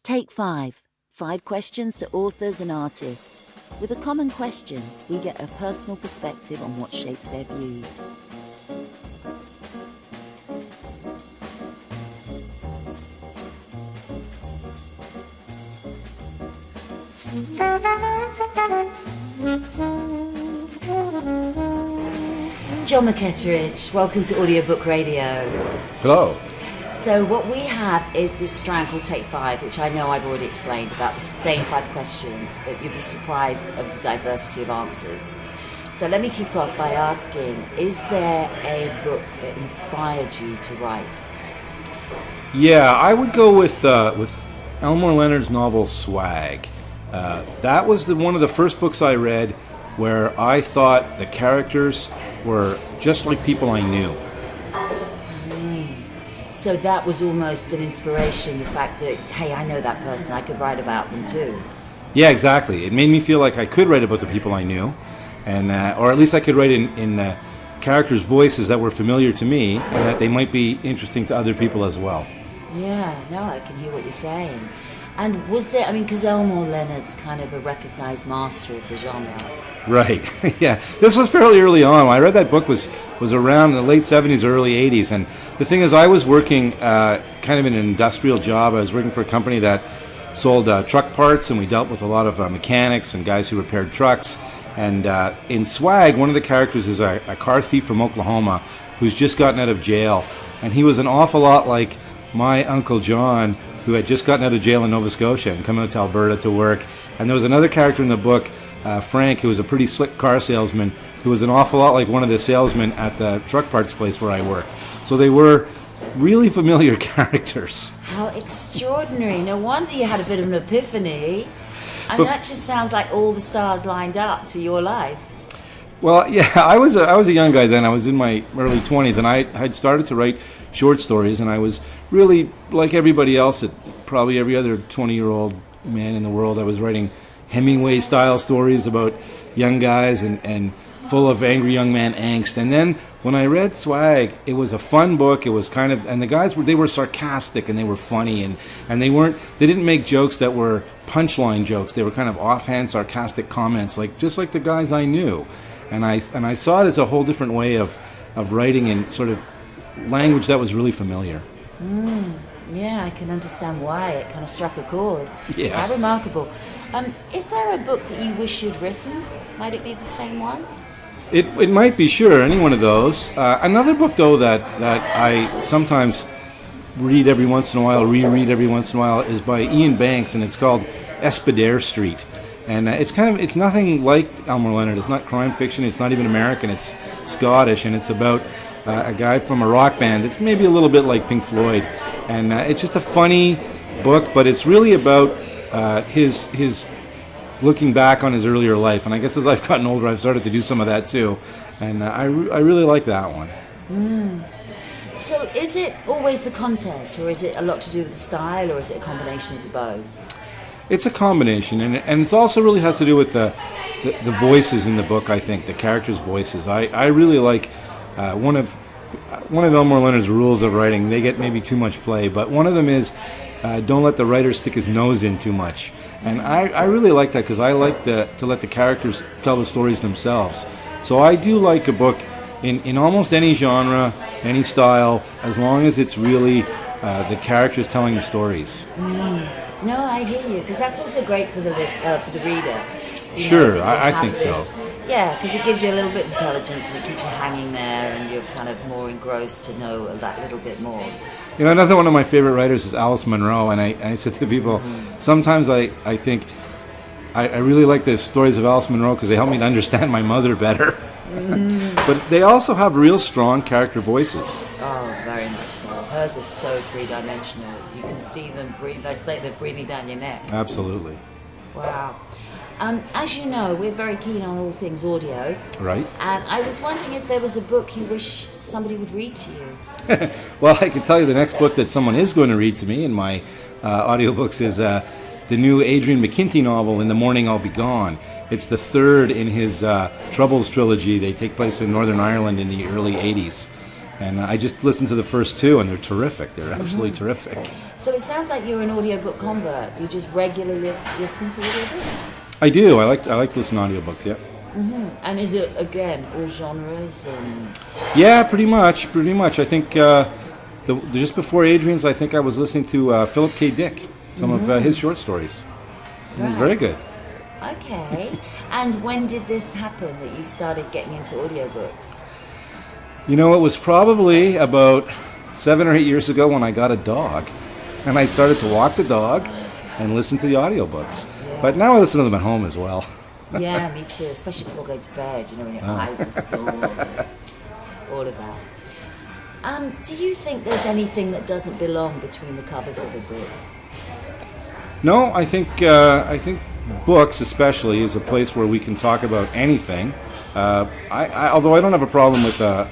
Take 5. 5 questions to authors and artists. With a common question, we get a personal perspective on what shapes their views. John McFetridge, welcome to Audiobook Radio. Hello. So what we have is this strand called Take 5, which I know I've already explained about the same 5 questions, but you'll be surprised of the diversity of answers. So let me kick off by asking, is there a book that inspired you to write? Yeah, I would go with Elmore Leonard's novel Swag. That was one of the first books I read where I thought the characters were just like people I knew. So that was almost an inspiration, the fact that, hey, I know that person, I could write about them too. Yeah, exactly. It made me feel like I could write about the people I knew, and or at least I could write in characters' voices that were familiar to me, and that they might be interesting to other people as well. Yeah, no, I can hear what you're saying. And was there, because Elmore Leonard's kind of a recognized master of the genre. Right, yeah. This was fairly early on. When I read that book was around the late 70s, early 80s. And the thing is, I was working kind of in an industrial job. I was working for a company that sold truck parts, and we dealt with a lot of mechanics and guys who repaired trucks. And in Swag, one of the characters is a car thief from Oklahoma who's just gotten out of jail. And he was an awful lot like my Uncle John, who had just gotten out of jail in Nova Scotia and come out to Alberta to work. And there was another character in the book, Frank, who was a pretty slick car salesman, who was an awful lot like one of the salesmen at the truck parts place where I worked. So they were really familiar characters. How extraordinary. No wonder you had a bit of an epiphany. That just sounds like all the stars lined up to your life. Well, yeah, I was a young guy then. I was in my early 20s, and I had started to write short stories, and I was really, like everybody else, probably every other 20-year-old man in the world, I was writing Hemingway-style stories about young guys and full of angry young man angst. And then when I read Swag, it was a fun book. It was kind of, and the guys were sarcastic and they were funny, and they didn't make jokes that were punchline jokes. They were kind of offhand sarcastic comments, just like the guys I knew. And I saw it as a whole different way of writing in sort of language that was really familiar. Yeah, I can understand why. It kind of struck a chord. Yeah. How remarkable. Is there a book that you wish you'd written? Might it be the same one? It might be, sure, any one of those. Another book, though, that I sometimes read every once in a while, reread every once in a while, is by Ian Banks, and it's called Espadare Street. And it's nothing like Elmore Leonard. It's not crime fiction. It's not even American. It's Scottish, and it's about a guy from a rock band. It's maybe a little bit like Pink Floyd, and it's just a funny book. But it's really about his looking back on his earlier life. And I guess as I've gotten older, I've started to do some of that too. And I really like that one. So is it always the content, or is it a lot to do with the style, or is it a combination of the both? It's a combination, and it also really has to do with the voices in the book. I think the characters' voices. I really like one of Elmore Leonard's rules of writing. They get maybe too much play, but one of them is don't let the writer stick his nose in too much. And I really like that, because I like to let the characters tell the stories themselves. So I do like a book in almost any genre, any style, as long as it's really the characters telling the stories. No, I hear you, because that's also great for the reader. Sure, I think so. Yeah, because it gives you a little bit of intelligence, and it keeps you hanging there, and you're kind of more engrossed to know that little bit more. Another one of my favorite writers is Alice Munro, and I said to people, sometimes I think I really like the stories of Alice Munro because they help me to understand my mother better. But they also have real strong character voices. Oh, very much so. Hers is so three-dimensional. You can see them breathe. It's like they're breathing down your neck. Absolutely. Wow. As you know, we're very keen on all things audio. Right. And I was wondering if there was a book you wish somebody would read to you. Well, I can tell you the next book that someone is going to read to me in my audiobooks is the new Adrian McKinty novel, In the Morning I'll Be Gone. It's the third in his Troubles trilogy. They take place in Northern Ireland in the early 80s. And I just listened to the first two, and they're terrific. They're absolutely terrific. So it sounds like you're an audiobook convert. You just regularly listen to audiobooks? I do. I like to listen to audiobooks, yeah. And is it, again, all genres? And Yeah, pretty much. I think just before Adrian's, I think I was listening to Philip K. Dick, some of his short stories. It was very good. Okay. And when did this happen, that you started getting into audiobooks? You know, it was probably about 7 or 8 years ago when I got a dog. And I started to walk the dog and listen to the audiobooks. Yeah. But now I listen to them at home as well. Yeah, me too, especially before going to bed, when your eyes are sore and all of that. Do you think there's anything that doesn't belong between the covers of a book? No, I think books especially is a place where we can talk about anything. Although I don't have a problem with a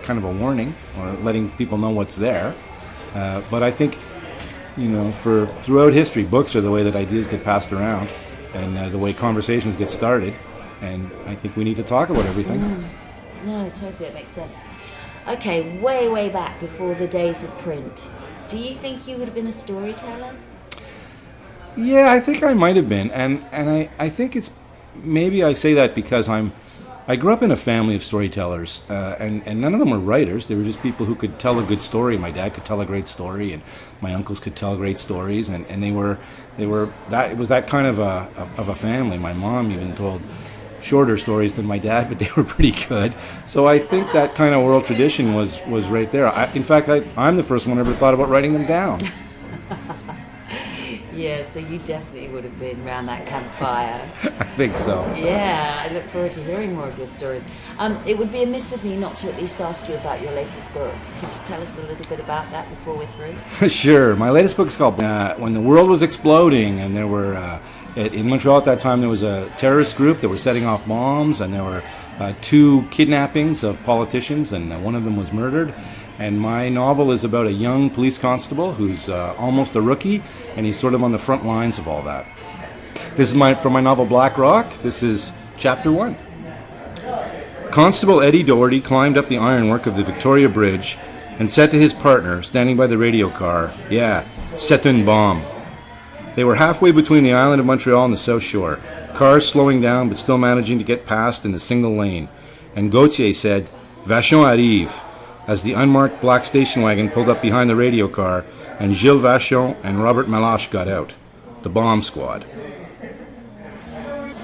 kind of a warning or letting people know what's there, but I think throughout history, books are the way that ideas get passed around, and the way conversations get started. And I think we need to talk about everything. No, totally, it makes sense. Okay, way back before the days of print, do you think you would have been a storyteller? Yeah, I think I might have been, and I think it's maybe I say that because I grew up in a family of storytellers, and none of them were writers. They were just people who could tell a good story. My dad could tell a great story, and my uncles could tell great stories, and it was that kind of a family. My mom even told shorter stories than my dad, but they were pretty good. So I think that kind of oral tradition was right there. In fact, I'm the first one who ever thought about writing them down. Yeah, so you definitely would have been around that campfire. I think so. Yeah, I look forward to hearing more of your stories. It would be amiss of me not to at least ask you about your latest book. Could you tell us a little bit about that before we're through? Sure. My latest book is called When the World Was Exploding, and there were, in Montreal at that time, there was a terrorist group that were setting off bombs, and there were 2 kidnappings of politicians, and one of them was murdered. And my novel is about a young police constable who's almost a rookie, and he's sort of on the front lines of all that. This is from my novel Black Rock. This is Chapter 1. Constable Eddie Doherty climbed up the ironwork of the Victoria Bridge and said to his partner, standing by the radio car, "Yeah, c'est une bombe." They were halfway between the island of Montreal and the South Shore, cars slowing down but still managing to get past in a single lane. And Gauthier said, "Vachon arrive," as the unmarked black station wagon pulled up behind the radio car, and Gilles Vachon and Robert Malache got out. The bomb squad.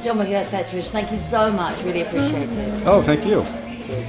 John McFetridge, thank you so much. Really appreciate it. Oh, thank you. Cheers.